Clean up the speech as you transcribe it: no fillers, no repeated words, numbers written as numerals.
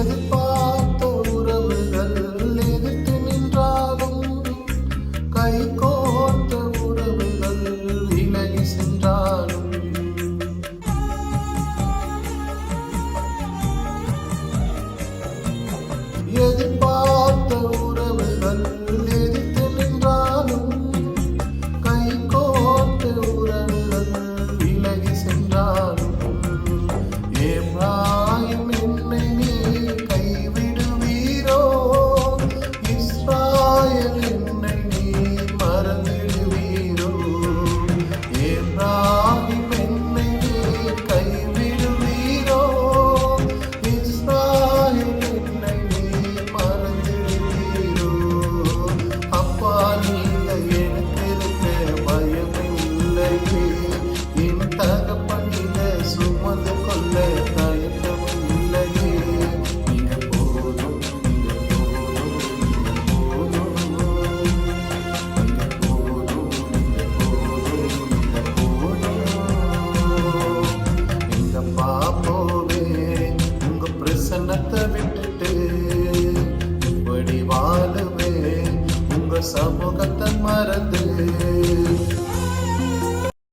எதிர்பார்த்த உறவுகள் எதிர்த்து நின்றாலும், கை கோர்த்த உறவுகள் விலகி சென்றாலும், எதிர்பார்த்த உறவுகள் எதிர்த்து நின்றாலும், கை கோர்த்த உறவுகள் விலகி சென்றாலும், எப்ராயிம் என்னை நீ கைவிடுவீரோ, இஸ்ராயேல் என்னை நீ மறந்திடுவீரோ, எப்ராயிம் என்னை நீ கைவிடுவீரோ, இஸ்ராயேல் என்னை நீ மறந்திடுவீரோ. அப்பா நீங்க எனக்கு இருக்க பயமில்லையே, என் தகப்பனில சுமந்து கொள்ள தயக்கமில்லையே. நீங்க போதும், நீங்க போதும், நீங்க போதும், நீங்க போதும், நீங்க போதும், நீங்க பாப்போவே உங்க பிரசன்னத்தை விட்டுட்டு இப்படி வாழுவே, உங்க சமூகத்தை மறந்து